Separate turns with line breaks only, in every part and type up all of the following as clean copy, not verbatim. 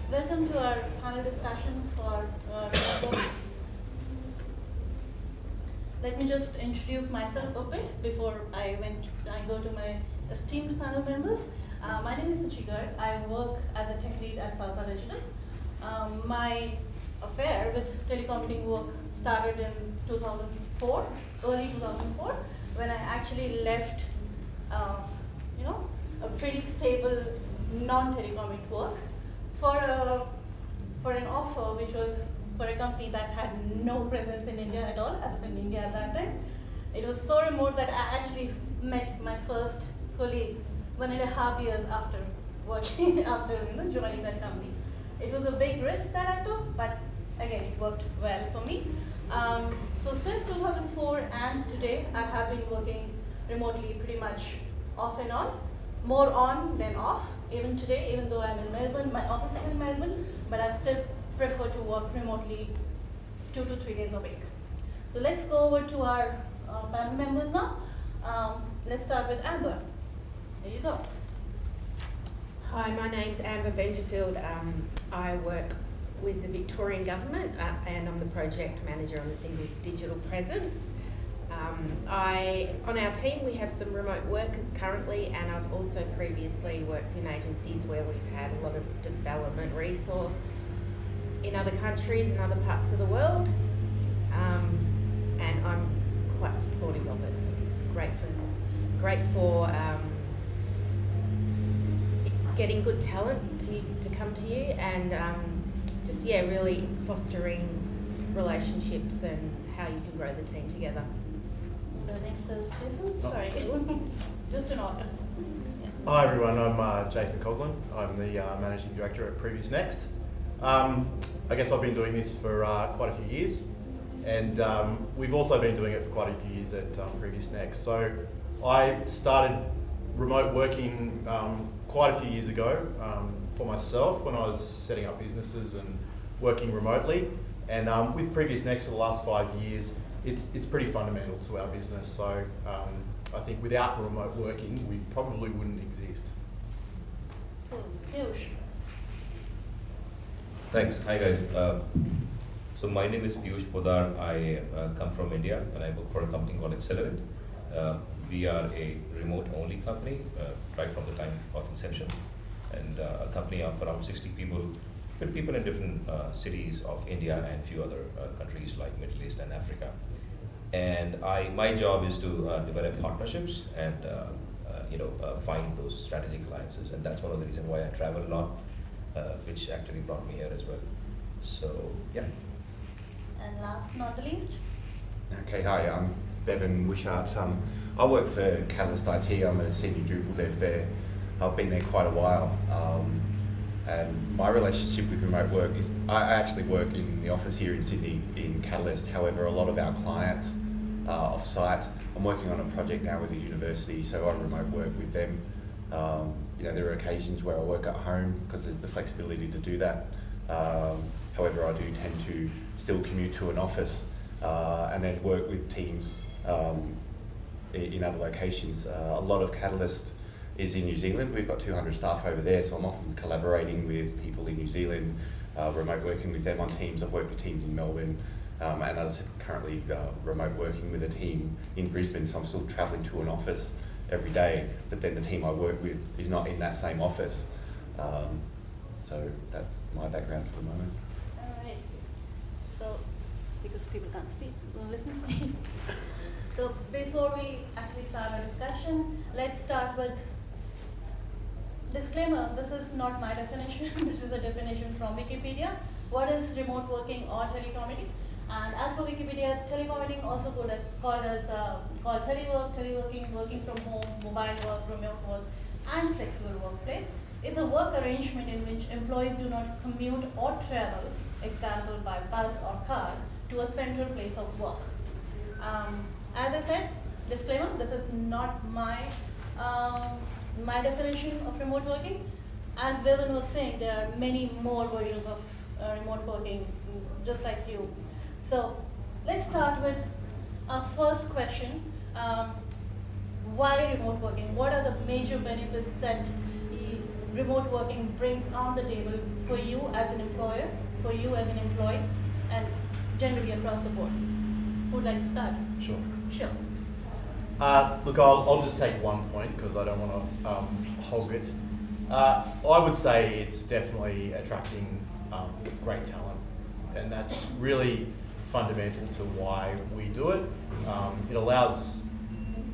Welcome to our panel discussion for Let me just introduce myself a bit before I go to my esteemed panel members. My name is Suchi Garb. I work as a tech lead at Salsa Digital. My affair with telecommuting work started in 2004, early 2004, when I actually left, a pretty stable non-telecommute work for an offer which was for a company that had no presence in India at all. I was in India at that time. It was so remote that I actually met my first colleague 1.5 years after working, joining that company. It was a big risk that I took, but again, it worked well for me. So since 2004 and today, I have been working remotely pretty much off and on, more on than off. Even today, even though I'm in Melbourne, my office is in Melbourne, but I still prefer to work remotely 2 to 3 days a week. So let's go over to our panel members now. Let's start with Amber. There you go.
Hi, my name's Amber Benjafield. I work with the Victorian Government and I'm the project manager on the single digital presence. On our team we have some remote workers currently, and I've also previously worked in agencies where we've had a lot of development resource in other countries and other parts of the world, and I'm quite supportive of it. I think it's great for getting good talent to come to you, and really fostering relationships and how you can grow the team together.
The next is Jason. Sorry, just an order.
Hi everyone, I'm Jason Coghlan. I'm the Managing Director at Previous Next. I guess I've been doing this for quite a few years, and we've also been doing it for quite a few years at Previous Next. So I started remote working quite a few years ago for myself when I was setting up businesses and working remotely. And with Previous Next for the last 5 years, it's pretty fundamental to our business. So I think without remote working, we probably wouldn't exist.
Cool. Piyush.
Thanks. Hi guys. So my name is Piyush Poddar. I come from India and I work for a company called Accelerate. We are a remote-only company right from the time of inception, and a company of around 60 people, with people in different cities of India and a few other countries like Middle East and Africa. And my job is to develop partnerships and find those strategic alliances, and that's one of the reasons why I travel a lot, which actually brought me here as well. So yeah.
And last but not the least.
Okay, hi, I'm Bevan. I work for Catalyst IT. I'm a senior Drupal dev there. I've been there quite a while. And my relationship with remote work is, I actually work in the office here in Sydney in Catalyst. However, a lot of our clients are off-site. I'm working on a project now with the university, so I remote work with them. There are occasions where I work at home because there's the flexibility to do that. However, I do tend to still commute to an office and then work with teams in other locations. A lot of Catalyst is in New Zealand. We've got 200 staff over there, so I'm often collaborating with people in New Zealand, remote working with them on teams. I've worked with teams in Melbourne, and I'm currently remote working with a team in Brisbane, so I'm still travelling to an office every day, but then the team I work with is not in that same office. So that's my background for the moment.
All right. So, because people can't speak, listen to me. So before we actually start our discussion, let's start with disclaimer. This is not my definition. This is a definition from Wikipedia. What is remote working or telecommuting? And as per Wikipedia, telecommuting, also called telework, teleworking, working from home, mobile work, remote work, and flexible workplace, is a work arrangement in which employees do not commute or travel, example by bus or car, to a central place of work. As I said, disclaimer, this is not my definition of remote working. As Bevan was saying, there are many more versions of remote working, just like you. So let's start with our first question. Why remote working? What are the major benefits that remote working brings on the table for you as an employer, for you as an employee, and generally across the board. Who'd like to start?
Sure.
Sure.
Look, I'll just take one point because I don't want to hog it. I would say it's definitely attracting great talent, and that's really fundamental to why we do it. It allows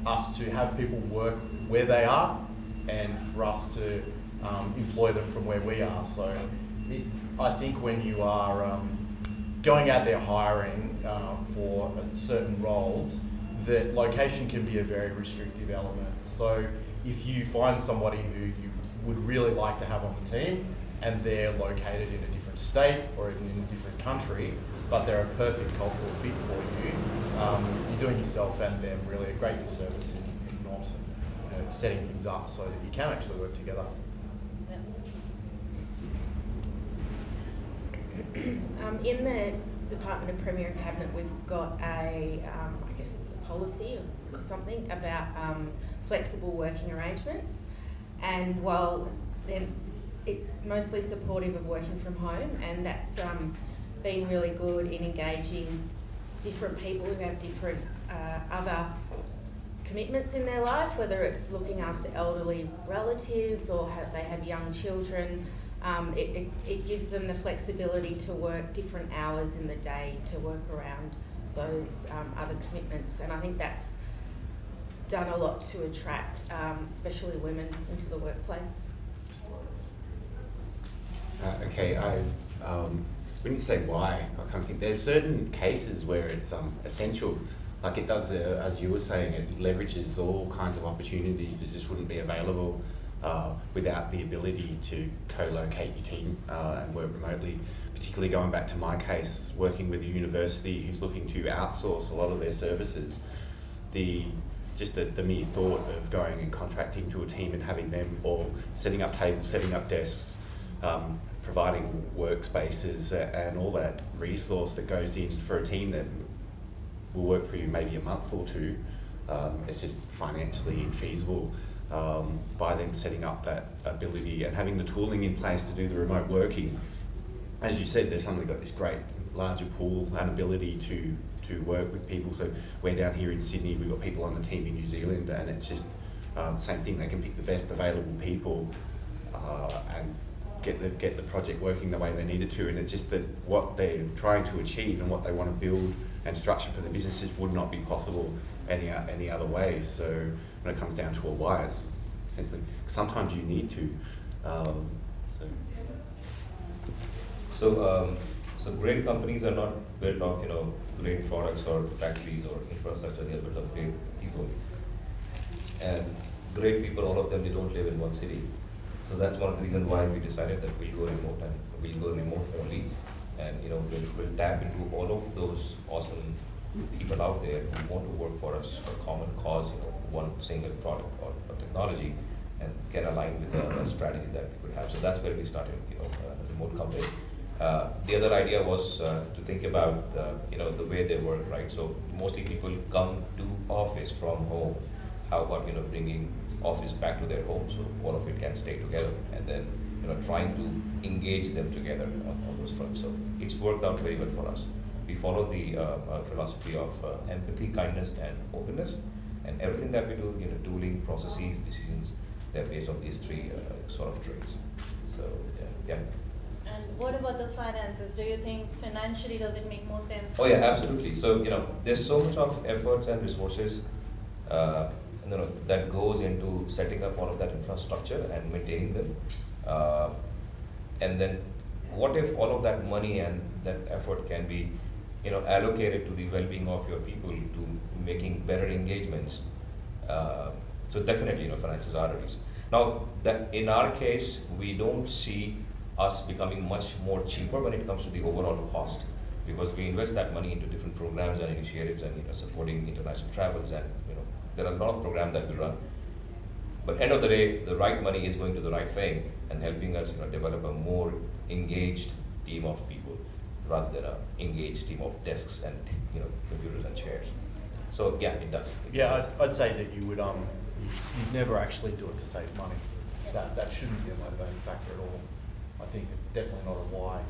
us to have people work where they are and for us to employ them from where we are. So I think when you are going out there hiring for certain roles, that location can be a very restrictive element. So if you find somebody who you would really like to have on the team and they're located in a different state or even in a different country, but they're a perfect cultural fit for you, you're doing yourself and them really a great disservice in not setting things up so that you can actually work together.
In the Department of Premier and Cabinet, we've got I guess it's a policy or something about flexible working arrangements, and while they're mostly supportive of working from home, and that's been really good in engaging different people who have different other commitments in their life, whether it's looking after elderly relatives or they have young children. It gives them the flexibility to work different hours in the day to work around those other commitments, and I think that's done a lot to attract especially women into the workplace.
Okay, I wouldn't say why. I kind of think there's certain cases where it's essential. Like it does, as you were saying, it leverages all kinds of opportunities that just wouldn't be available without the ability to co-locate your team and work remotely. Particularly going back to my case, working with a university who's looking to outsource a lot of their services, the mere thought of going and contracting to a team and having them or setting up tables, setting up desks, providing workspaces and all that resource that goes in for a team that will work for you maybe a month or two, it's just financially infeasible. By then setting up that ability and having the tooling in place to do the remote working, as you said, they've suddenly got this great larger pool and ability to work with people. So we're down here in Sydney, we've got people on the team in New Zealand, and it's just same thing. They can pick the best available people and get the project working the way they need it to. And it's just that what they're trying to achieve and what they want to build and structure for the businesses would not be possible any other way. So when it comes down to a why, it's essentially sometimes you need to.
So great companies are not built off great products or factories or infrastructure. They are built of great people, and great people. All of them, they don't live in one city. So that's one of the reasons why we decided that we'll go remote and we'll go remote only, and we'll tap into all of those awesome people out there who want to work for us for a common cause, one single product or technology, and get aligned with the strategy that we could have. So that's where we started, a remote company. The other idea was to think about the way they work, right? So mostly people come to office from home. How about bringing office back to their home so all of it can stay together, and then trying to engage them together on those fronts. So it's worked out very well for us. We follow the philosophy of empathy, kindness, and openness, and everything that we do, tooling, processes, decisions, they're based on these three sort of traits. So yeah.
And what about the finances? Do you think financially does it make more sense?
Oh yeah, absolutely. So there's so much of efforts and resources that goes into setting up all of that infrastructure and maintaining them. And then what if all of that money and that effort can be allocated to the well-being of your people, to making better engagements? So definitely finances are a reason. Now that in our case, we don't see us becoming much more cheaper when it comes to the overall cost, because we invest that money into different programs and initiatives and supporting international travels, and there are a lot of programs that we run. But end of the day, the right money is going to the right thing and helping us develop a more engaged team of people rather than an engaged team of desks and computers and chairs. So yeah, it does.
I'd say that you would you'd never actually do it to save money.
Yeah.
that shouldn't be a motivating factor at all. I think definitely not a why.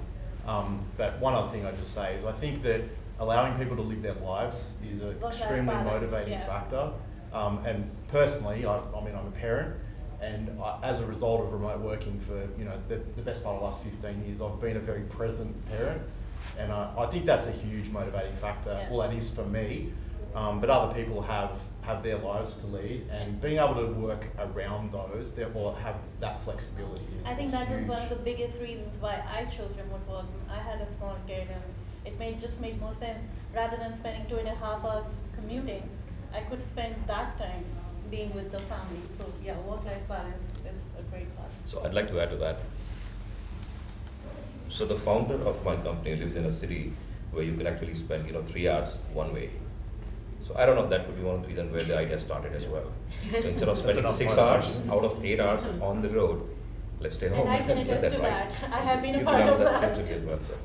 But one other thing I'd just say is I think that allowing people to live their lives is an extremely motivating factor. And personally, I'm a parent, and as a result of remote working for the best part of the last 15 years, I've been a very present parent, and I think that's a huge motivating factor.
Yeah.
Well, that is for me, but other people have their lives to lead, and being able to work around those, therefore have that flexibility.
I think that was
huge.
one of the biggest reasons why I chose remote work. I had a small kid, and it just made more sense. Rather than spending 2.5 hours commuting, I could spend that time being with the family. So yeah, work-life balance is a great plus.
So I'd like to add to that. So the founder of my company lives in a city where you can actually spend 3 hours one way. So I don't know, that could be one of the reasons where the idea started as well. So instead of spending 6 hours out of 8 hours on the road, let's stay home.
And I can
get
attest to
right.
that. I have been a
You
part
belong
of
to that
that.
century as well. So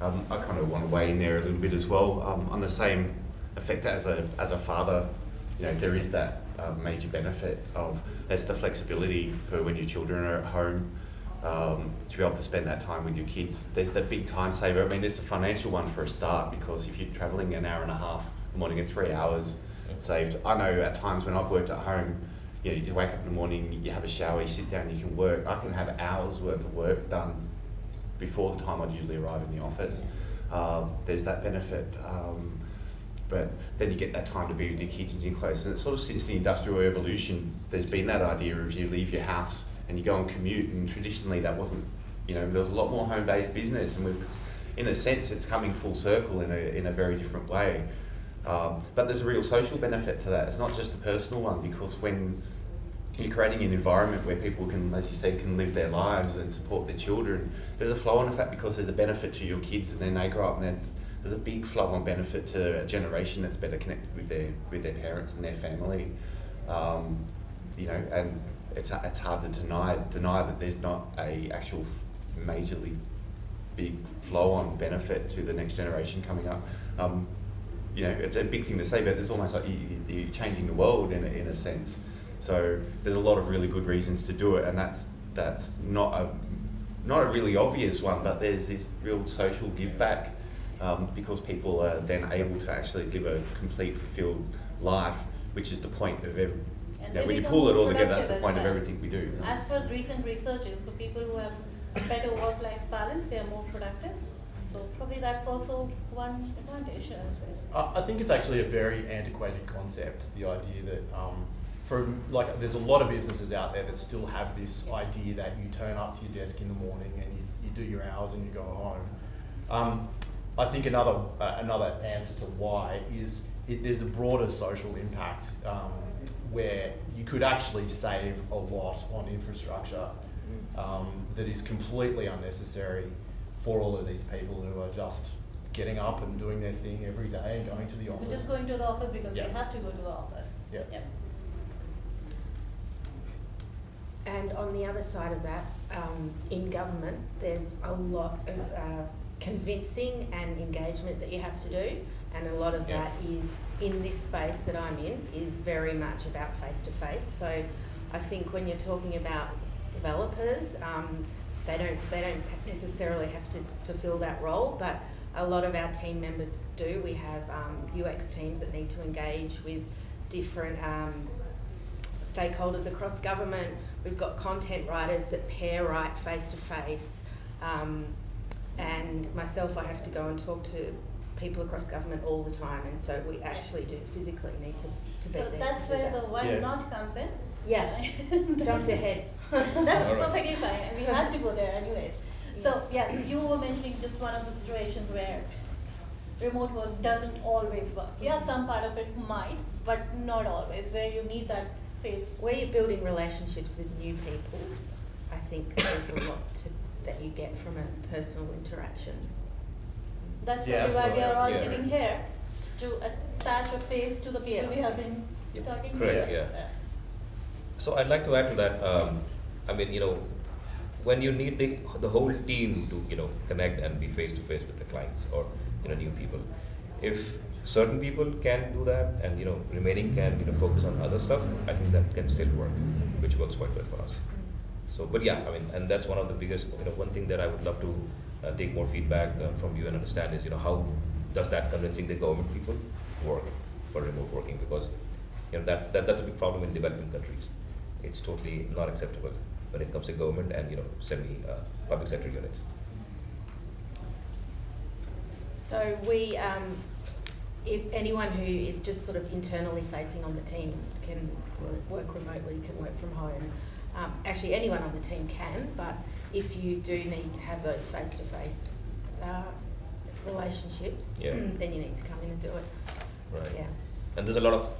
yeah.
I kind of want to weigh in there a little bit as well. On the same effect as a father, there is that major benefit of that's the flexibility for when your children are at home, to be able to spend that time with your kids. There's that big time saver. I mean, there's a financial one for a start, because if you're travelling an hour and a half in the morning and 3 hours saved. I know at times when I've worked at home, you wake up in the morning, you have a shower, you sit down, you can work. I can have hours worth of work done before the time I'd usually arrive in the office. There's that benefit. But then you get that time to be with your kids and you're close. And it sort of since the Industrial Revolution, there's been that idea of you leave your house and you go and commute, and traditionally that wasn't, there was a lot more home-based business, and in a sense, it's coming full circle in a very different way. But there's a real social benefit to that. It's not just a personal one, because when you're creating an environment where people can, as you said, can live their lives and support their children, there's a flow-on effect, because there's a benefit to your kids, and then they grow up and there's a big flow-on benefit to a generation that's better connected with their parents and their family. And it's hard to deny that there's not a actual majorly big flow-on benefit to the next generation coming up. It's a big thing to say, but it's almost like you're changing the world in a sense. So there's a lot of really good reasons to do it, and that's not a really obvious one, but there's this real social give back, because people are then able to actually live a complete, fulfilled life, which is the point of every. When you pull it all together, that's the point of everything we do.
As per recent researches, the people who have a better work-life balance, they are more productive. So probably that's also one advantage, I would say.
I think it's actually a very antiquated concept, the idea that there's a lot of businesses out there that still have this idea that you turn up to your desk in the morning and you do your hours and you go home. I think another answer to why is there's a broader social impact, where you could actually save a lot on infrastructure that is completely unnecessary for all of these people who are just getting up and doing their thing every day and going to the office.
We're just going to the office because they have to go to the office.
Yeah.
Yep.
And on the other side of that, in government, there's a lot of convincing and engagement that you have to do, and a lot of that is in this space that I'm in is very much about face-to-face. So I think when you're talking about developers, they don't necessarily have to fulfill that role, but a lot of our team members do. We have UX teams that need to engage with different stakeholders across government. We've got content writers that pair right face-to-face. And myself, I have to go and talk to people across government all the time, and so we actually do physically need to be there.
So that's where the why not comes in.
Yeah, jumped ahead.
That's perfectly fine, and we had to go there anyways. So you were mentioning just one of the situations where remote work doesn't always work. Yeah, some part of it might, but not always, where you need that face.
Where you're building relationships with new people, I think there's a lot that you get from a personal interaction.
That's probably why we are all
Yeah.
sitting here, to attach a face to the people we have been talking to.
Correct, yeah. So I'd like to add to that. When you need the whole team to connect and be face to face with the clients or new people, if certain people can do that and remaining can focus on other stuff, I think that can still work, which works quite well for us. So, but yeah, I mean, and that's one of the biggest, one thing that I would love to take more feedback from you and understand is, how does that convincing the government people work for remote working? Because, that's a big problem in developing countries. It's totally not acceptable when it comes to government and, public sector units.
So we, if anyone who is just sort of internally facing on the team can work remotely, can work from home. Actually, anyone on the team can, but if you do need to have those face-to-face relationships, then you need to come in and do it.
Right.
Yeah.
And there's a lot of,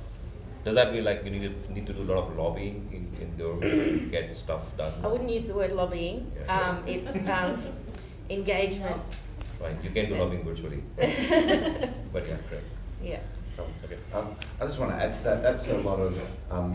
does that mean like we need to do a lot of lobbying in government to get stuff done?
I wouldn't use the word lobbying.
Yeah.
It's engagement.
Right, you can do lobbying virtually. But yeah, great.
Yeah.
So,
Okay.
I just want to add to that. That's a lot of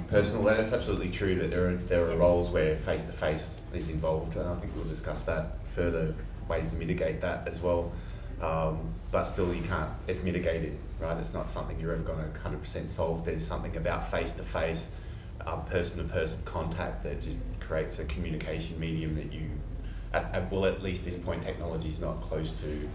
personal. And it's absolutely true that there are roles where face to face is involved, and I think we'll discuss that further, ways to mitigate that as well. But still, you can't. It's mitigated, right? It's not something you're ever going to 100% solve. There's something about face to face, person to person contact that just creates a communication medium that you. At least this point, technology is not close to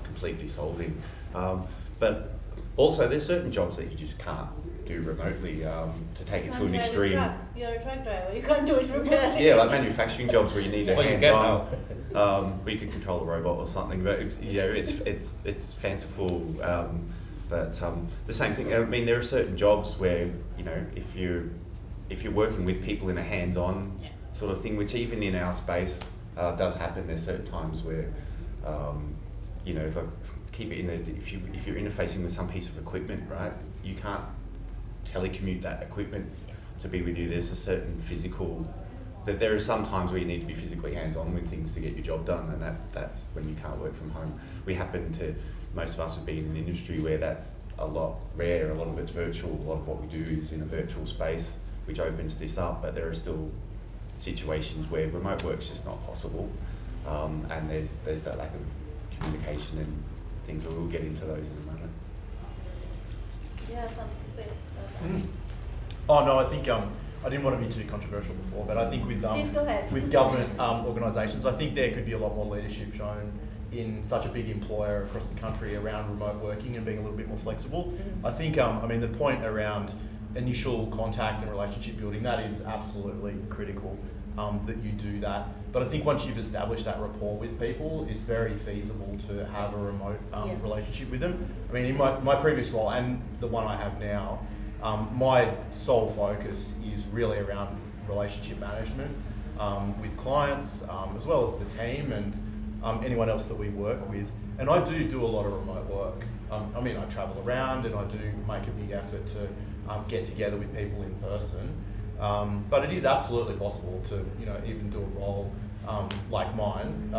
completely solving. But also, there's certain jobs that you just can't do remotely. To take it to an extreme.
You're a truck driver. You can't do it remotely.
Yeah, like manufacturing jobs where you need a
Well, you
hands-on.
can now.
Where you can control a robot or something, but it's fanciful. But the same thing. I mean, there are certain jobs where if you're working with people in a hands-on sort of thing, which even in our space does happen. There's certain times where like keep it in there. If you're interfacing with some piece of equipment, right, you can't telecommute that equipment to be with you. There's a certain physical. That there are some times where you need to be physically hands-on with things to get your job done, and that's when you can't work from home. Most of us would be in an industry where that's a lot rare. A lot of it's virtual. A lot of what we do is in a virtual space, which opens this up. But there are still situations where remote work's just not possible, and there's that lack of communication and things. We'll get into those in a moment.
Yeah, something to say.
Oh no, I think I didn't want to be too controversial before, but I think with
Please go ahead.
with government organisations, I think there could be a lot more leadership shown in such a big employer across the country around remote working and being a little bit more flexible. I think the point around initial contact and relationship building, that is absolutely critical, that you do that. But I think once you've established that rapport with people, it's very feasible to have a remote relationship with them. I mean, in my previous role and the one I have now, my sole focus is really around relationship management with clients, as well as the team and anyone else that we work with. And I do a lot of remote work. I travel around and I do make a big effort to get together with people in person. But it is absolutely possible to even do a role like mine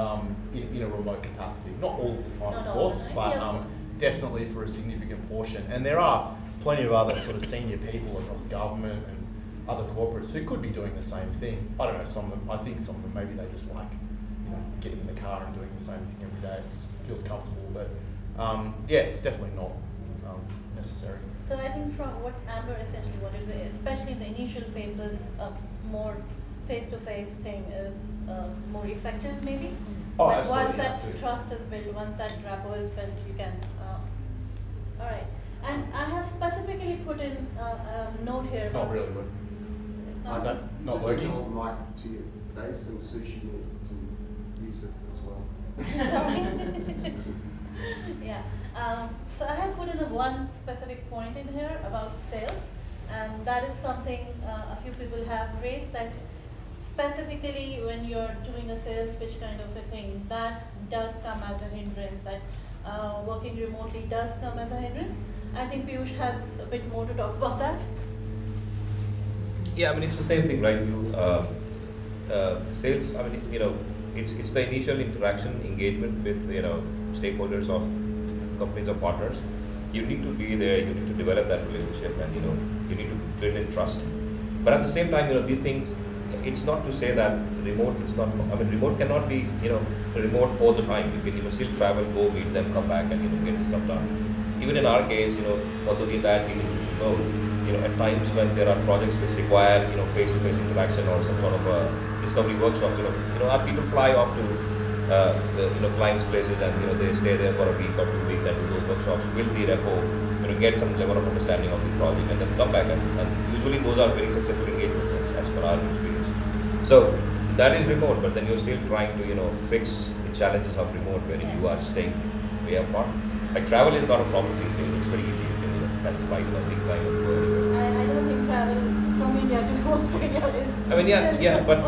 in a remote capacity. Not all of the time, of course, but definitely for a significant portion. And there are plenty of other sort of senior people across government and other corporates who could be doing the same thing. I don't know, I think some of them, maybe they just like getting in the car and doing the same thing every day. It feels comfortable, but it's definitely not necessary.
So I think from what Amber essentially wanted to, especially in the initial phases, more face-to-face thing is more effective maybe.
Oh,
but
absolutely,
once that
absolutely.
trust is built, once that rapport is built, you can. All right. And I have specifically put in a note here.
It's not really good.
It's
Is
not.
that not
Just
working?
hold the mic to your face, and Suchi needs to use it as well.
Yeah. So I have put in one specific point in here about sales, and that is something a few people have raised, that specifically when you're doing a sales pitch kind of a thing, that does come as a hindrance, that working remotely does come as a hindrance. I think Piyush has a bit more to talk about that.
Yeah, I mean, it's the same thing, right? Sales, I mean, it's the initial interaction, engagement with, stakeholders of companies or partners. You need to be there, you need to develop that relationship, and, you need to build in trust. But at the same time, these things, it's not to say that remote, remote cannot be, remote all the time. You can, still travel, go meet them, come back, and, get the stuff done. Even in our case, although the entire team is remote, at times when there are projects which require, face-to-face interaction or some sort of a discovery workshop. Our people fly off to clients' places, and they stay there for a week or 2 weeks and do those workshops, build the repo, get some level of understanding of the project, and then come back. And usually those are very successful engagements as per our experience. So that is remote, but then you're still trying to fix the challenges of remote when you are staying way apart. Like travel is not a problem these days. It's very easy. You can catch a flight in a big time and go anywhere.
I don't think travel from India to Australia is.
I mean, yeah, but if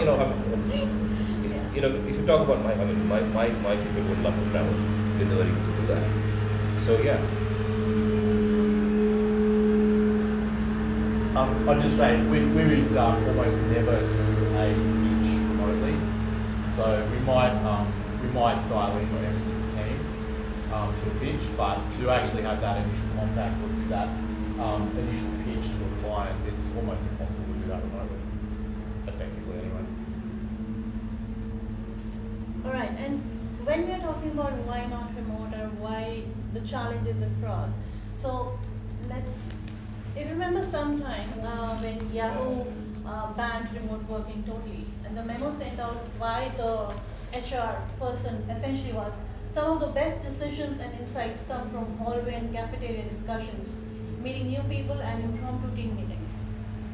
you talk about my people would love to travel. They're never able to do that. So yeah.
I'll just say we would almost never do a pitch remotely, so we might dial in every single team to a pitch, but to actually have that initial contact or do that initial pitch to a client, it's almost impossible to do that remotely, effectively anyway.
All right, and when we are talking about why not remote or why the challenges across, so I remember sometime when Yahoo banned remote working totally, and the memo sent out why the HR person essentially was, some of the best decisions and insights come from hallway and cafeteria discussions, meeting new people and impromptu team meetings.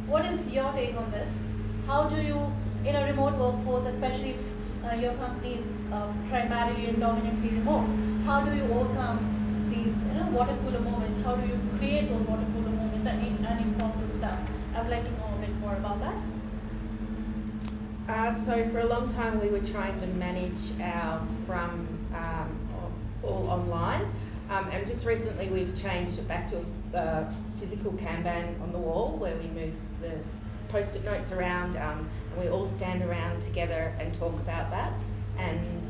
What is your take on this? How do you, in a remote workforce, especially if your company is primarily and dominantly remote, how do you overcome these water cooler moments? How do you create those water cooler moments and impromptu stuff? I would like to know a bit more about that.
So for a long time we were trying to manage our Scrum all online, and just recently we've changed it back to a physical Kanban on the wall where we move the post-it notes around, and we all stand around together and talk about that, and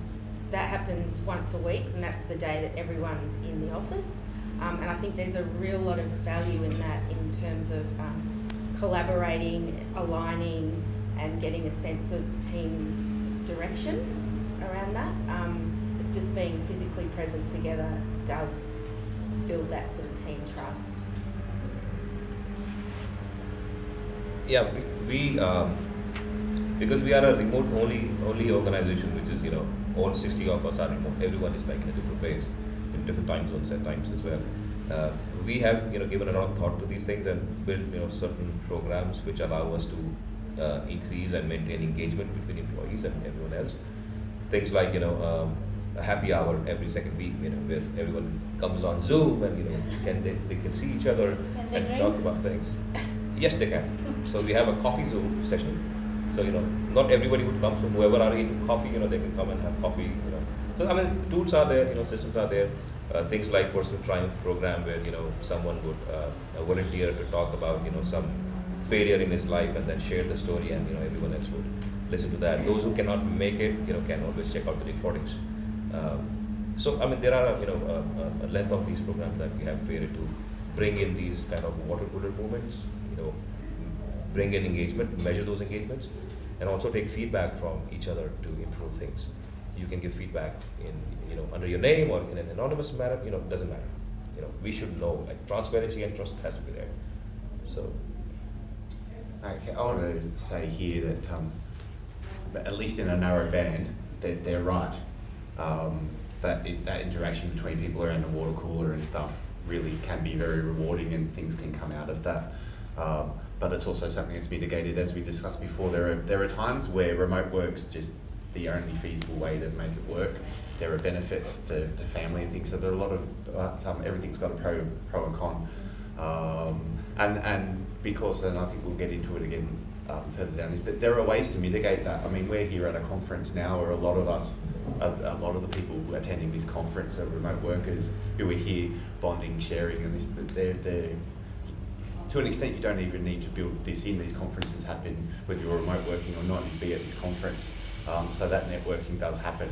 that happens once a week, and that's the day that everyone's in the office, and I think there's a real lot of value in that in terms of collaborating, aligning, and getting a sense of team direction around that. Just being physically present together does build that sort of team trust.
Yeah, we because we are a remote only organization, which is all 60 of us are remote. Everyone is like in a different place, in different time zones at times as well. We have given a lot of thought to these things and built certain programs which allow us to increase and maintain engagement between employees and everyone else. Things like a happy hour every second week, where everyone comes on Zoom and they can see each other and talk about things. Yes, they can. So we have a coffee Zoom session. So not everybody would come. So whoever are into coffee, they can come and have coffee. So I mean, tools are there. Systems are there. Things like Personal Triumph program, where someone would volunteer to talk about some failure in his life and then share the story, and everyone else would listen to that. Those who cannot make it, can always check out the recordings. So I mean, there are a length of these programs that we have created to bring in these kind of water cooler moments, bring in engagement, measure those engagements, and also take feedback from each other to improve things. You can give feedback in under your name or in an anonymous manner. Doesn't matter. We should know, like, transparency and trust has to be there. So.
Okay, I want to say here that at least in a narrow band, that they're right. That interaction between people around the water cooler and stuff really can be very rewarding, and things can come out of that. But it's also something that's mitigated, as we discussed before. There are times where remote work's just the only feasible way to make it work. There are benefits to family and things. So there are a lot of everything's got a pro and con, and because, and I think we'll get into it again further down, is that there are ways to mitigate that. I mean, we're here at a conference now where a lot of the people attending this conference are remote workers who are here bonding, sharing, and they're to an extent, you don't even need to build this in. These conferences happen whether you're remote working or not. You'd be at this conference, so that networking does happen.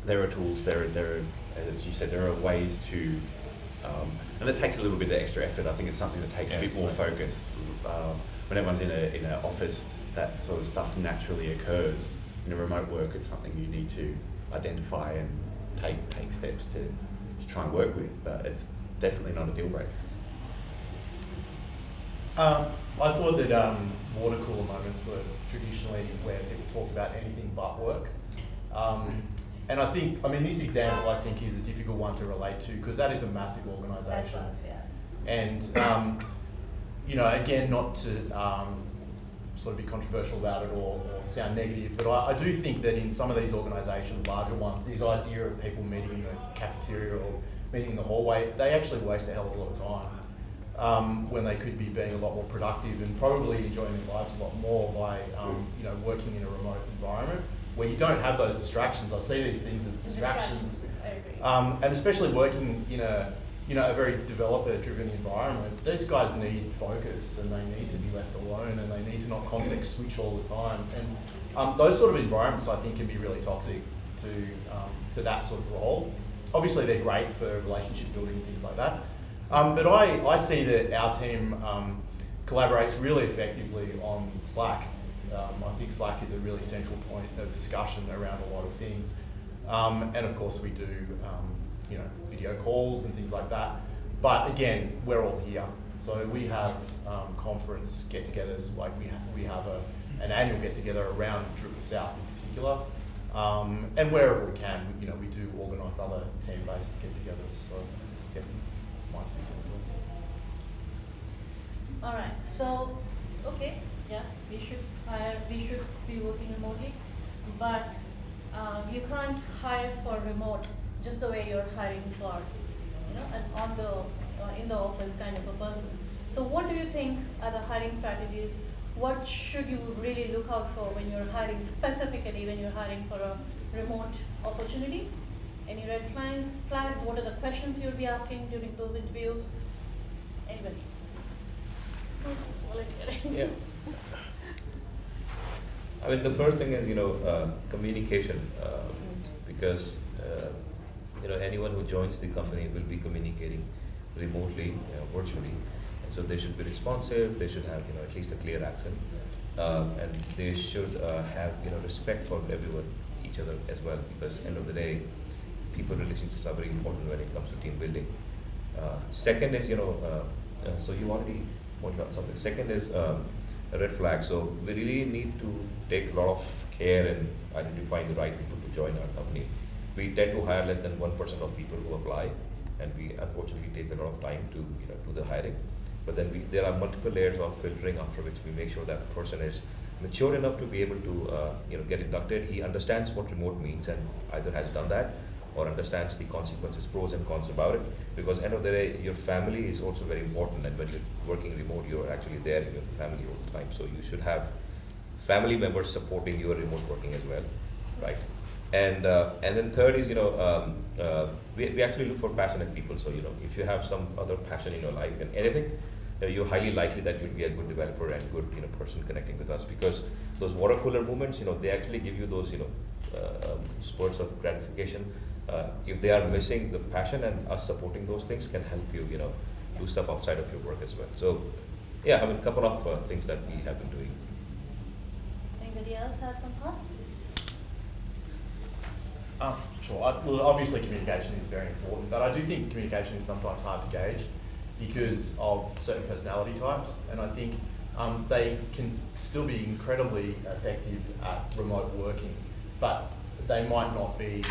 There are tools. There are, as you said, there are ways to, and it takes a little bit of extra effort. I think it's something that takes a bit more focus. When everyone's in an office, that sort of stuff naturally occurs. In a remote work, it's something you need to identify and take steps to try and work with. But it's definitely not a deal breaker.
I thought that water cooler moments were traditionally where people talk about anything but work. And I think, this example I think is a difficult one to relate to because that is a massive organisation. And, again, not to sort of be controversial about it or sound negative, but I do think that in some of these organisations, larger ones, this idea of people meeting in the cafeteria or meeting in the hallway, they actually waste a hell of a lot of time when they could be being a lot more productive and probably enjoying their lives a lot more by working in a remote environment where you don't have those distractions. I see these things as distractions.
I agree.
And especially working in a very developer-driven environment, these guys need focus and they need to be left alone and they need to not context switch all the time. And those sort of environments, I think, can be really toxic to that sort of role. Obviously, they're great for relationship building and things like that. But I see that our team collaborates really effectively on Slack. I think Slack is a really central point of discussion around a lot of things. And of course we do, video calls and things like that. But again, we're all here. So we have conference get-togethers, like we have an annual get-together around Drupal South in particular. And wherever we can, we do organise other team-based get-togethers. So yeah, it's my 2 cents worth.
All right. So, okay, yeah, we should be working remotely, but you can't hire for remote just the way you're hiring for, an in the office kind of a person. So, what do you think are the hiring strategies? What should you really look out for when you're hiring, specifically when you're hiring for a remote opportunity? Any red flags? What are the questions you'll be asking during those interviews? Anybody? Who's volunteering?
Yeah. The first thing is, communication, because, anyone who joins the company will be communicating remotely, virtually. And so they should be responsive, they should have, at least a clear accent, and they should have, respect for everyone, each other as well, because end of the day, people relationships are very important when it comes to team building. Second is, so you already pointed out something. Second is a red flag. So we really need to take a lot of care in identifying the right people to join our company. We tend to hire less than 1% of people who apply, and we unfortunately take a lot of time to do the hiring. But then there are multiple layers of filtering after which we make sure that the person is mature enough to be able to get inducted. He understands what remote means and either has done that or understands the consequences, pros and cons about it. Because end of the day, your family is also very important, and when you're working remote, you're actually there in your family all the time. So you should have family members supporting your remote working as well, right? And then third is, we actually look for passionate people. So, if you have some other passion in your life and anything, you're highly likely that you'll be a good developer and good, person connecting with us, because those water cooler moments, they actually give you those, spurts of gratification. If they are missing the passion, and us supporting those things can help you, do stuff outside of your work as well. So, yeah, a couple of things that we have been doing.
Anybody else has some thoughts?
Sure. Well, obviously communication is very important, but I do think communication is sometimes hard to gauge because of certain personality types, and I think they can still be incredibly effective at remote working, but they might not be,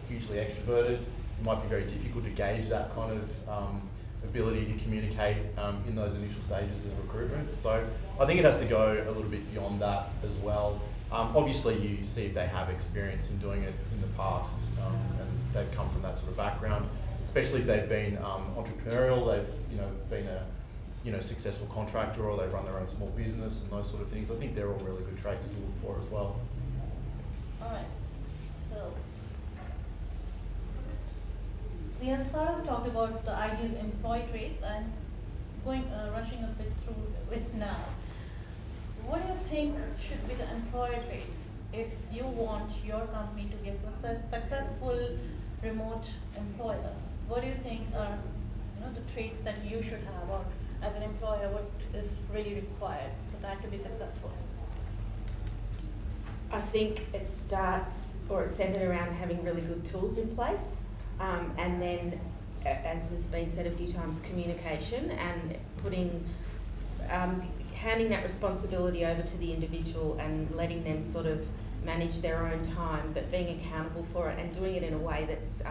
hugely extroverted. It might be very difficult to gauge that kind of ability to communicate in those initial stages of recruitment. So I think it has to go a little bit beyond that as well. Obviously, you see if they have experience in doing it in the past, and they've come from that sort of background. Especially if they've been entrepreneurial, they've been a successful contractor, or they've run their own small business and those sort of things. I think they're all really good traits to look for as well.
All right. So we have sort of talked about the ideal employee traits and rushing a bit through it now. What do you think should be the employer traits if you want your company to be a successful remote employer? What do you think are the traits that you should have, or as an employer, what is really required for that to be successful?
I think it starts, or it's centered around having really good tools in place, and then, as has been said a few times, communication and putting handing that responsibility over to the individual and letting them sort of manage their own time, but being accountable for it and doing it in a way that's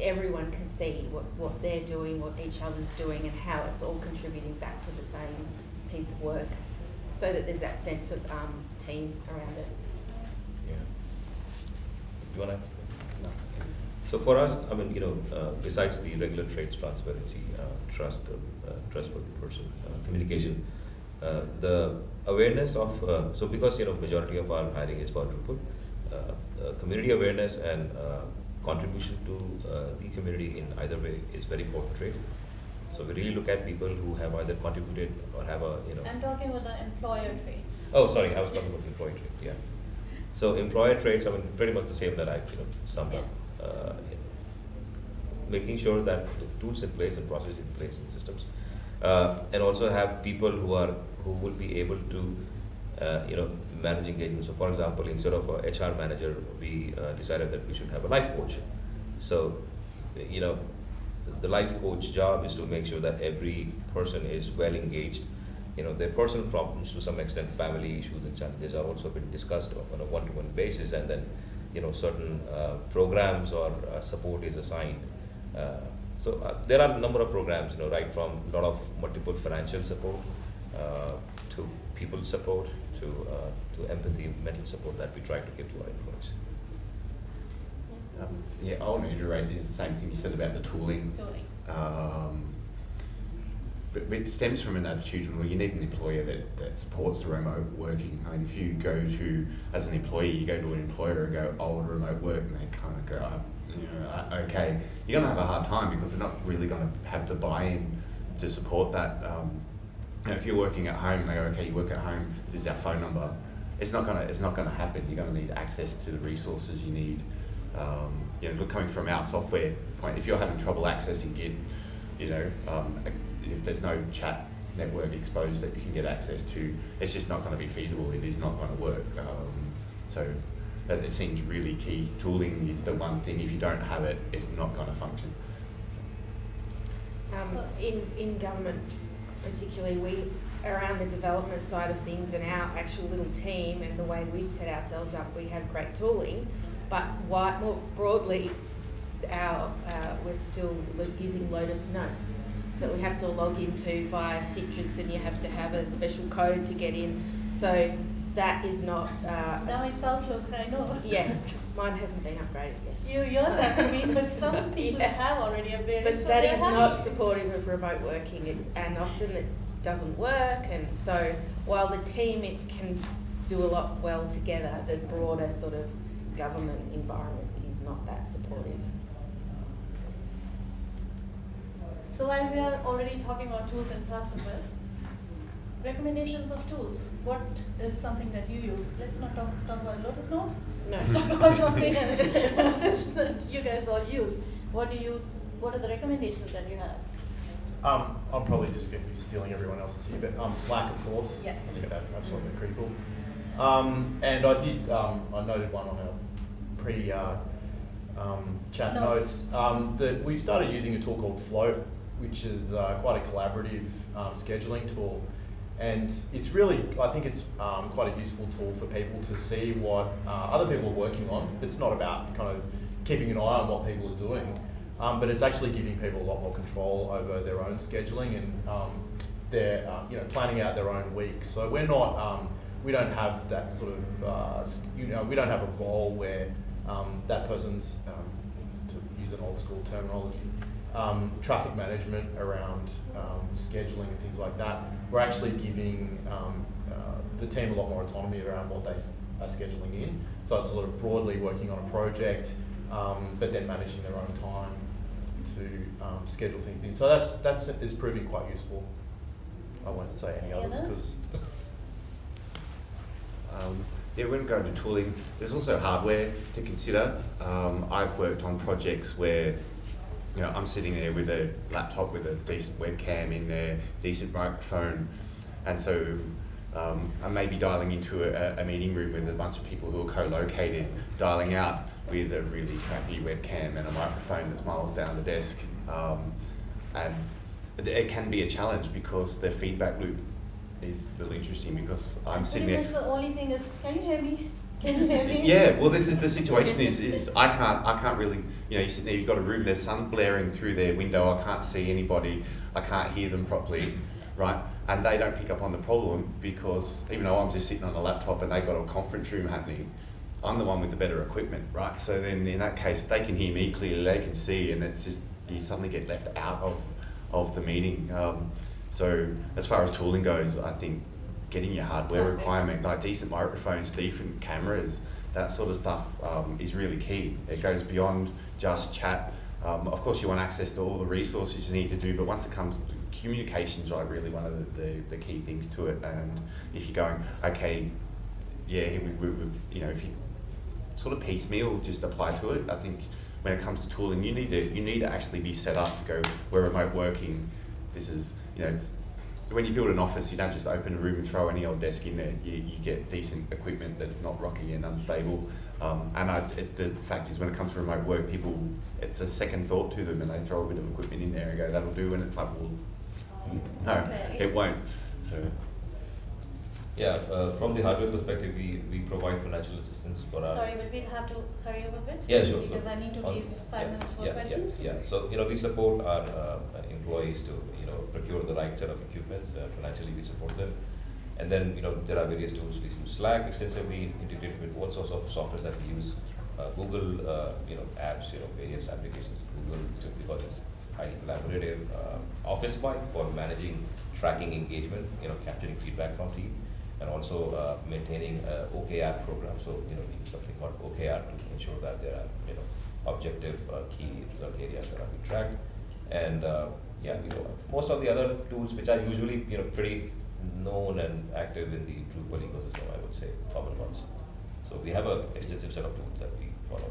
everyone can see what they're doing, what each other's doing, and how it's all contributing back to the same piece of work, so that there's that sense of team around it.
Yeah. Do you want to answer? No. So for us, I mean, besides the regular trades transparency, trustworthy person, communication, the awareness of, so because, majority of our hiring is for Drupal, community awareness and contribution to the community in either way is very important trait. So we really look at people who have either contributed or have a,
I'm talking about the employer traits.
Oh, sorry, I was talking about employee trait, yeah. So employer traits, I mean, pretty much the same that I, summed up. Making sure that the tools in place and processes in place and systems, and also have people who will be able to, manage engagement. So, for example, instead of a HR manager, we decided that we should have a life coach. So, the life coach job is to make sure that every person is well engaged. Their personal problems, to some extent, family issues and challenges are also been discussed on a one-to-one basis, and then, certain programs or support is assigned. So there are a number of programs, right from a lot of multiple financial support to people support to empathy, mental support that we try to give to our employees.
I want to reiterate the same thing you said about the tooling. But it stems from an attitude where you need an employer that supports the remote working. I mean, if you go to, as an employee, you go to an employer and go, oh, remote work, and they kind of go, okay, you're going to have a hard time because they're not really going to have the buy-in to support that. If you're working at home, they go, okay, you work at home, this is our phone number. It's not going to happen. You're going to need access to the resources you need. Coming from our software point, if you're having trouble accessing Git, if there's no chat network exposed that you can get access to, it's just not going to be feasible. It is not going to work. So it seems really key. Tooling is the one thing. If you don't have it, it's not going to function.
In government, particularly, we around the development side of things and our actual little team and the way we've set ourselves up, we have great tooling, but more broadly, we're still using Lotus Notes that we have to log into via Citrix, and you have to have a special code to get in. So that is not.
Now it sounds like I know.
Yeah, mine hasn't been upgraded yet.
Yours have been, but some people have already upgraded.
But
so
that is
happy.
not supportive of remote working. And often it doesn't work. And so while the team can do a lot well together, the broader sort of government environment is not that supportive.
So while we are already talking about tools and processes, recommendations of tools. What is something that you use? Let's not talk about Lotus Notes.
No.
Let's talk about something else that you guys all use. What are the recommendations that you have?
I'm probably just going to be stealing everyone else's here, but Slack, of course.
Yes.
I think that's absolutely critical. And I noted one on our chat notes that we've started using a tool called Float, which is quite a collaborative scheduling tool. And it's really, I think it's quite a useful tool for people to see what other people are working on. It's not about kind of keeping an eye on what people are doing, but it's actually giving people a lot more control over their own scheduling and their, planning out their own week. So we're not, we don't have that sort of, we don't have a role where that person's, to use an old school terminology, traffic management around scheduling and things like that. We're actually giving the team a lot more autonomy around what they are scheduling in. So it's sort of broadly working on a project, but then managing their own time to schedule things in. So that's is proving quite useful. I won't say any others because.
We're going to go to tooling. There's also hardware to consider. I've worked on projects where I'm sitting there with a laptop with a decent webcam in there, decent microphone, and so I may be dialing into a meeting room with a bunch of people who are co-located, dialing out with a really crappy webcam and a microphone that's miles down the desk. And it can be a challenge because the feedback loop is a little interesting because I'm sitting
Pretty
there.
much the only thing is, can you hear me? Can you hear me?
Yeah, well, this is the situation. Is I can't really. You sit there. You've got a room. There's sun blaring through their window. I can't see anybody. I can't hear them properly, right? And they don't pick up on the problem because even though I'm just sitting on a laptop and they've got a conference room happening, I'm the one with the better equipment, right? So then in that case, they can hear me clearly. They can see, and it's just you suddenly get left out of the meeting. So as far as tooling goes, I think getting your hardware requirement, like decent microphones, decent cameras, that sort of stuff is really key. It goes beyond just chat. Of course, you want access to all the resources you need to do, but once it comes to communications, like really one of the key things to it. And if you're going, okay, yeah, we if you sort of piecemeal just apply to it, I think when it comes to tooling, you need to actually be set up to go, we're remote working. This is so when you build an office, you don't just open a room and throw any old desk in there. You get decent equipment that's not rocky and unstable. The fact is, when it comes to remote work, people, it's a second thought to them, and they throw a bit of equipment in there and go, that'll do, and it's like, well, no, it won't. So.
Yeah, from the hardware perspective, we provide financial assistance for our...
Sorry, but we'll have to hurry up a bit.
Yeah, sure.
Because I need to leave 5 minutes for questions.
Yeah. So, we support our employees to, procure the right set of equipment. Financially, we support them. And then, there are various tools. We use Slack extensively, integrated with what sorts of software that we use. Google, apps, various applications. Google, because it's highly collaborative. Office Vibe for managing, tracking engagement, capturing feedback from team. And also maintaining OKR program. So, we use something called OKR to ensure that there are, objective key result areas that are being tracked. And most of the other tools which are usually, pretty known and active in the Drupal ecosystem, I would say, common ones. So we have an extensive set of tools that we follow.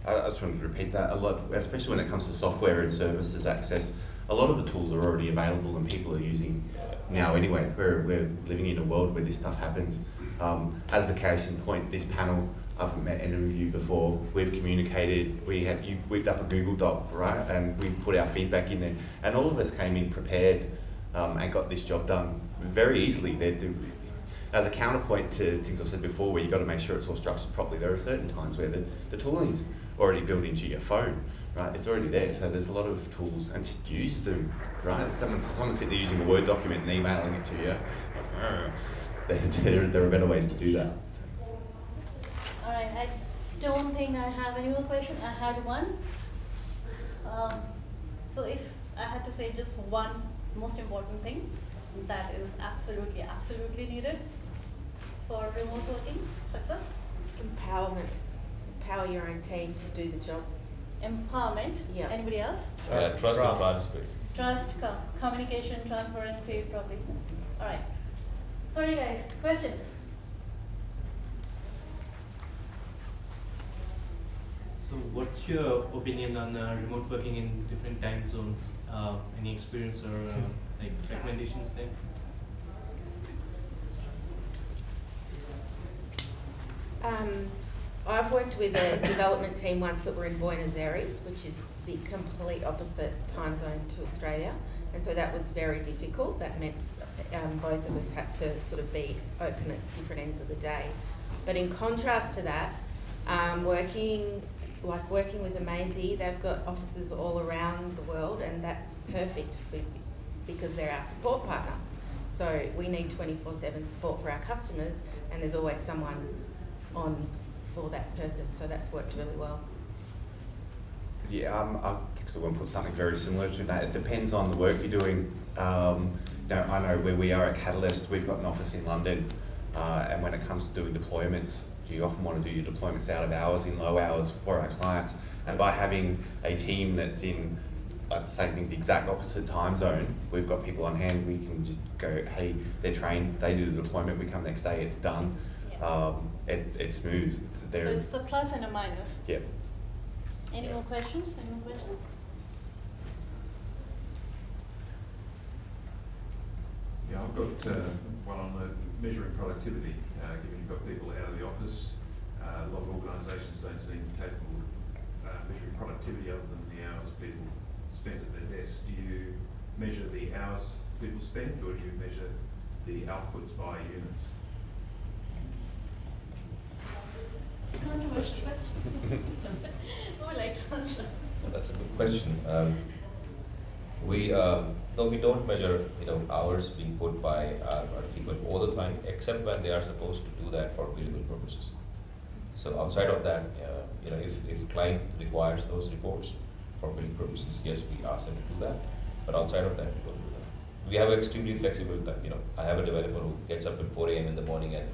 I just wanted to repeat that a lot, especially when it comes to software and services access. A lot of the tools are already available and people are using now anyway. We're living in a world where this stuff happens. As the case in point, this panel, I've met any of you before, we've communicated, you whipped up a Google Doc, right? And we put our feedback in there. And all of us came in prepared and got this job done very easily. As a counterpoint to things I've said before, where you've got to make sure it's all structured properly, there are certain times where the tooling's already built into your phone, right? It's already there, so there's a lot of tools, and just use them, right? Someone sitting there using a Word document and emailing it to you, there are better ways to do that.
Alright, I don't think I have any more questions. I had one. So if I had to say just one most important thing that is absolutely needed for remote working success?
Empowerment. Empower your own team to do the job.
Empowerment.
Yeah.
Anybody else?
Trust and participation.
Trust, communication, transparency, probably. Alright. Sorry guys, questions?
So what's your opinion on remote working in different time zones? Any experience or like recommendations there?
I've worked with a development team once that were in Buenos Aires, which is the complete opposite time zone to Australia, and so that was very difficult. That meant both of us had to sort of be open at different ends of the day. But in contrast to that, working with Amazee, they've got offices all around the world, and that's perfect because they're our support partner. So we need 24/7 support for our customers, and there's always someone on for that purpose. So that's worked really well.
Yeah, I think so. I want to put something very similar to that. It depends on the work you're doing. I know where we are at Catalyst, we've got an office in London, and when it comes to doing deployments, you often want to do your deployments out of hours, in low hours for our clients. And by having a team that's in, same thing, the exact opposite time zone, we've got people on hand, we can just go, hey, they're trained, they do the deployment, we come next day, it's done.
Yeah.
It's smooth.
So it's a plus and a minus.
Yeah.
Any more questions? Any more questions?
Yeah, I've got one on the measuring productivity, given you've got people out of the office. A lot of organisations don't seem capable of measuring productivity other than the hours people spent at their desk. Do you measure the hours people spend, or do you measure the outputs by units?
It's a controversial question. Who would like to answer?
That's a good question. No, we don't measure, hours being put by our people all the time, except when they are supposed to do that for billable purposes. So outside of that, if client requires those reports for billing purposes, yes, we ask them to do that. But outside of that, we don't do that. We have extremely flexible time. I have a developer who gets up at 4 a.m. in the morning and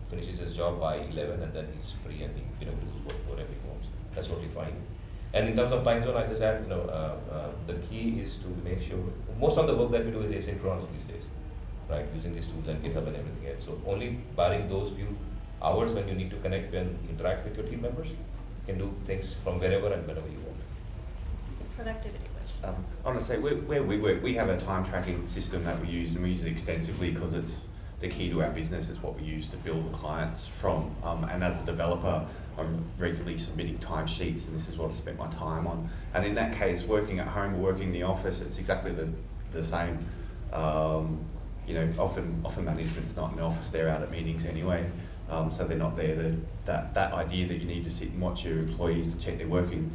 finishes his job by 11, and then he's free and he does whatever he wants. That's totally fine. And in terms of time zone, I just add, the key is to make sure most of the work that we do is asynchronous these days, right? Using these tools and GitHub and everything else. So only barring those few hours when you need to connect and interact with your team members, you can do things from wherever and whenever you want.
Productivity question.
I want to say, where we work, we have a time tracking system that we use, and we use it extensively because it's the key to our business. It's what we use to build the clients from. And as a developer, I'm regularly submitting timesheets, and this is what I spent my time on. And in that case, working at home or working in the office, it's exactly the same. Often management's not in the office; they're out at meetings anyway, so they're not there. That idea that you need to sit and watch your employees to check they're working.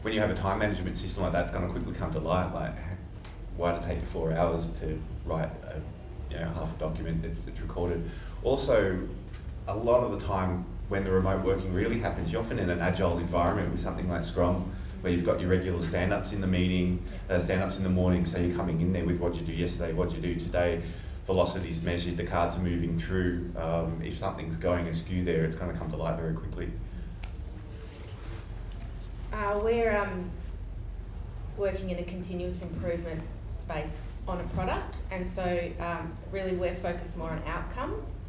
When you have a time management system like that, it's going to quickly come to light. Like, why did it take you 4 hours to write half a document that's recorded? Also, a lot of the time when the remote working really happens, you're often in an agile environment with something like Scrum, where you've got your regular stand-ups in the meeting, stand-ups in the morning, so you're coming in there with what you do yesterday, what you do today, velocity's measured, the cards are moving through. If something's going askew there, it's going to come to light very quickly.
We're working in a continuous improvement space on a product, and so really we're focused more on outcomes,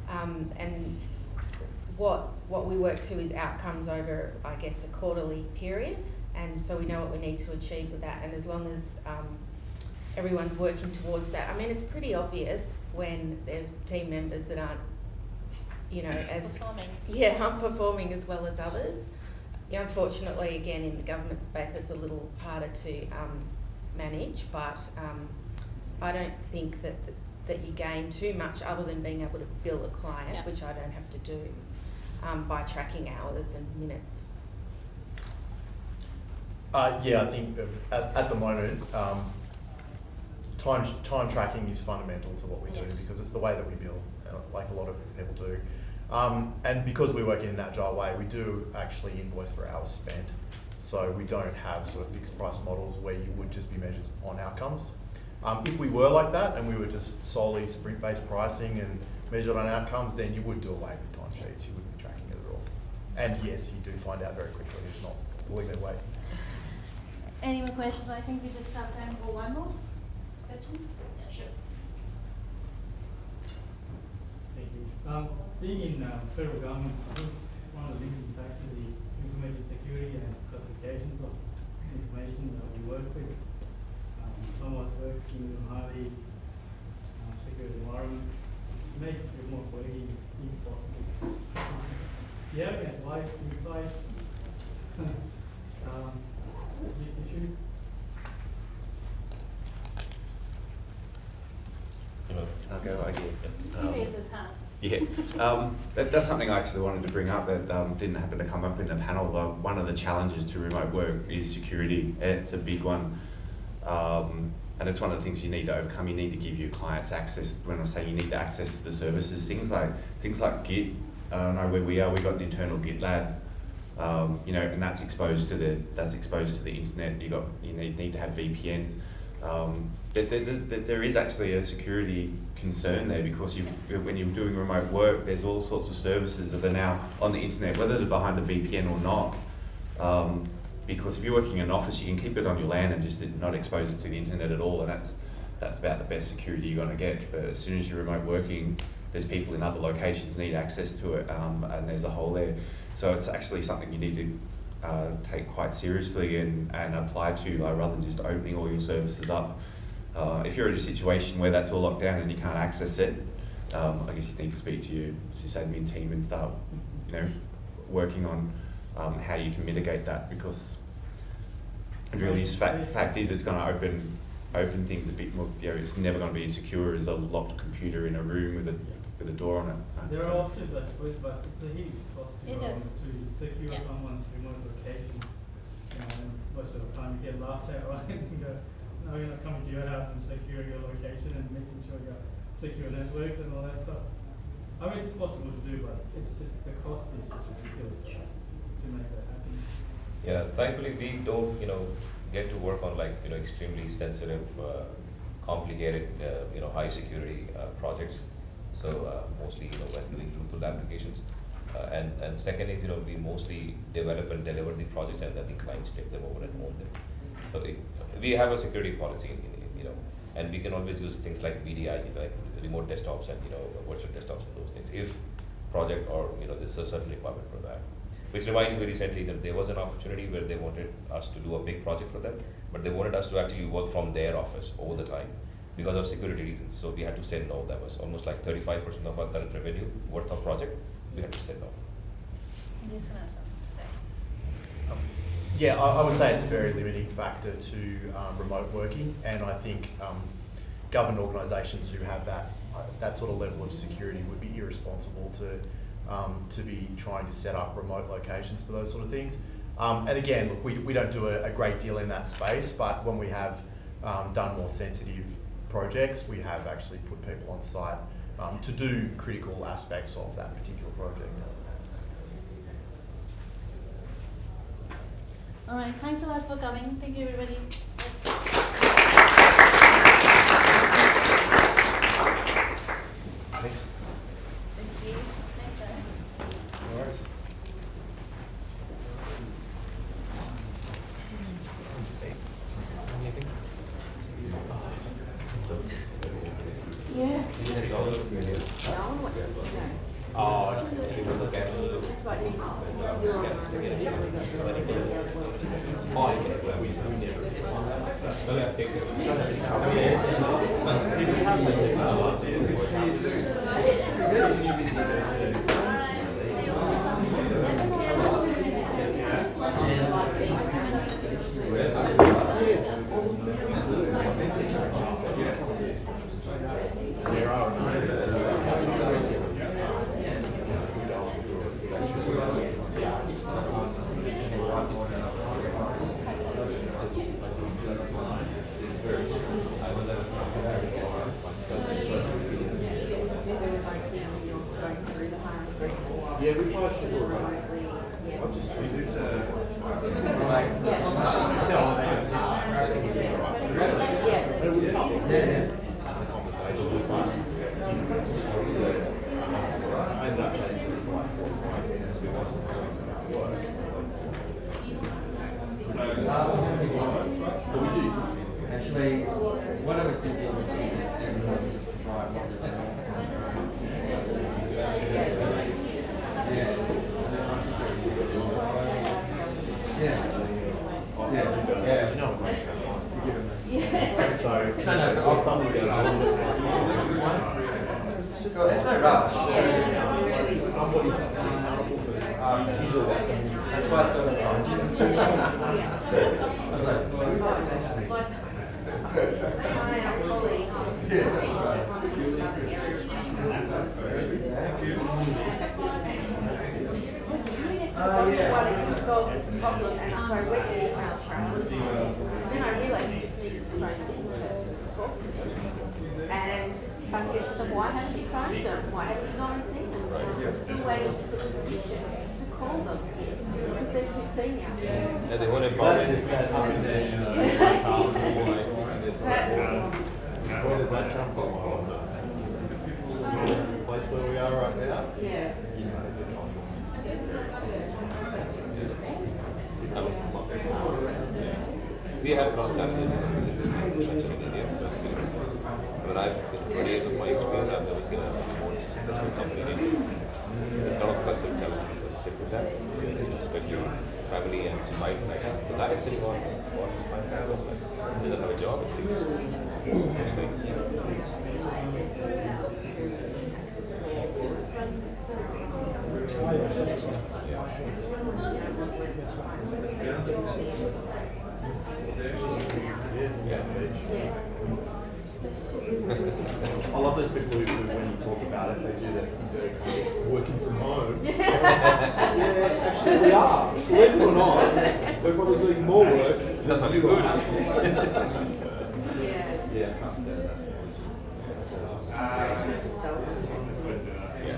and what we work to is outcomes over, I guess, a quarterly period, and so we know what we need to achieve with that, and as long as everyone's working towards that. I mean, it's pretty obvious when there's team members that aren't, aren't performing as well as others. Unfortunately, again, in the government space, it's a little harder to manage, but I don't think that you gain too much other than being able to bill a client, which I don't have to do, by tracking hours and minutes.
I think at the moment, time tracking is fundamental to what we do because it's the way that we bill, like a lot of people do. And because we work in an agile way, we do actually invoice for hours spent. So we don't have sort of fixed price models where you would just be measured on outcomes. If we were like that and we were just solely sprint-based pricing and measured on outcomes, then you would do away with timesheets. You wouldn't be tracking it at all. And yes, you do find out very quickly it's not fully their way.
Any more questions? I think we just have time for one more. Questions? Yeah, sure.
Thank you. Being in federal government, I think one of the limiting factors is information security and classifications of information that we work with. Some of us work in highly secure environments, which makes remote working impossible. Do you have any advice, insights, this issue?
I'll go again.
He raised his hand.
Yeah, that's something I actually wanted to bring up that didn't happen to come up in the panel. One of the challenges to remote work is security. It's a big one, and it's one of the things you need to overcome. You need to give your clients access. When I say you need to access to the services, things like Git. I don't know where we are. We got an internal Git lab, and that's exposed to the internet. You need to have VPNs. There is actually a security concern there because when you're doing remote work, there's all sorts of services that are now on the internet, whether they're behind a VPN or not. Because if you're working in an office, you can keep it on your LAN and just not expose it to the internet at all, and that's about the best security you're going to get. But as soon as you're remote working, there's people in other locations need access to it, and there's a hole there. So it's actually something you need to take quite seriously and apply to, rather than just opening all your services up. If you're in a situation where that's all locked down and you can't access it, I guess you need to speak to your sysadmin team and start, working on how you can mitigate that, because it really is fact is it's going to open open things a bit more. It's never going to be as secure as a locked computer in a room with a door on it.
There are options, I suppose, but it's a huge cost to secure someone's remote location. And most of the time you get laughed at, right? You go, no, you're not coming to your house and securing your location and making sure you got secure networks and all that stuff. I mean, it's possible to do, but it's just the cost is just ridiculous to make that happen.
Yeah, thankfully we don't, get to work on extremely sensitive, complicated, high security projects. So mostly, we're doing Drupal applications. And second is, we mostly develop and deliver the projects, and then the clients take them over and own them. So we have a security policy, and we can always use things like VDI, like remote desktops and virtual desktops and those things, if project or there's a certain requirement for that. Which reminds me recently that there was an opportunity where they wanted us to do a big project for them, but they wanted us to actually work from their office all the time because of security reasons. So we had to say no. That was almost like 35% of our current revenue worth of project. We had to say no.
Jason has something to say.
Yeah, I would say it's a very limiting factor to remote working, and I think government organisations who have that sort of level of security would be irresponsible to be trying to set up remote locations for those sort of things. And again, look, we don't do a great deal in that space, but when we have done more sensitive projects, we have actually put people on site to do critical aspects of that particular project.
All right, thanks a lot for coming. Thank you, everybody.
Thanks.
Thank you. Thanks, guys.
No worries.
Yeah.
Yeah, we've had people I'm just trying to it was a couple of conversations, but I ended up changing it for like 45 minutes. It wasn't work. But we do.
Actually, what I was thinking was just try
So, no, something goes on.
There's no rush.
Somebody accountable for this. Usually
That's why I thought of
Why didn't we solve this problem? And so I read the email trails. Then I realised you just needed to phone this person to talk to them. And I said to them, why haven't you phoned them? Why haven't you gone and seen them? We're still waiting for the permission to call them because they're too senior.
And they want to
That's it, that up in there, where does that come from? The place where we are right now?
Yeah.
You know, it's a
we have a lot of challenges in India. When I've been 20 years of my experience, I've never seen a more successful company in India. There's a lot of cultural challenges associated with that, especially family and society. The guy is sitting on doesn't have a job, it seems. Those things.
I love those people who, when you talk about it, they do that kind of working from home. Yeah, actually we are. Believe it or not, we're probably doing more work.
That's not good.
Yeah, I can't stand that.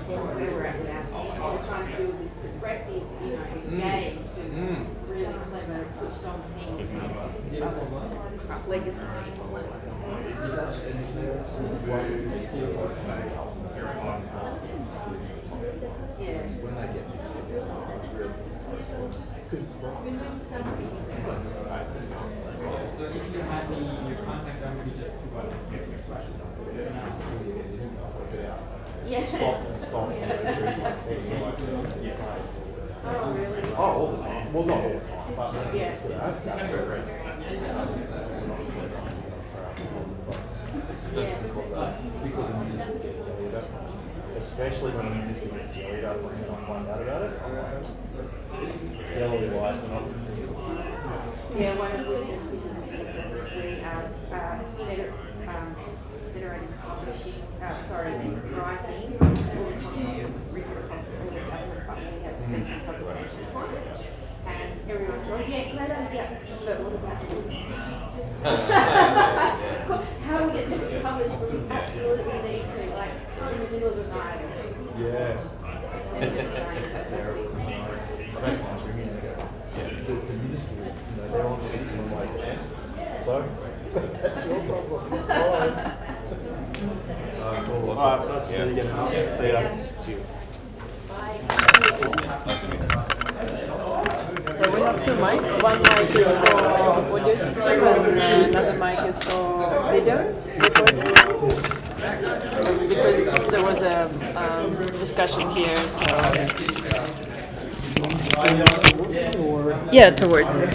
Where we're at with our team, we're trying to build this progressive, engaged, really clever, switched on teams, legacy people. Yeah.
When they get mixed together, it's really because
So if you had your contact number, you just to get your question.
Yeah.
Stop.
Oh, really?
Oh, all the time. Well, not all the time, but
Yeah.
because of music, especially when I'm used to get silly, that's like when I find out about it. I'm like, that's yellowy white, and I'm listening to
Yeah, one of the significant is we federated publishing, writing, all the content written across all the government, but we have central publications. And everyone's going, yeah, great idea, but what about this? Just how do we get something published? We absolutely need to, like, in the middle of the night.
yeah. It's terrible. My bank comes ringing and they go, the ministry, they're on to this, and I'm like, so? That's your problem. Alright. Cool. Alright, nice to see you again. See ya. See you.
So we have two mics. One mic is for audio system and another mic is for video recording. Because there was a discussion here, so yeah, towards it.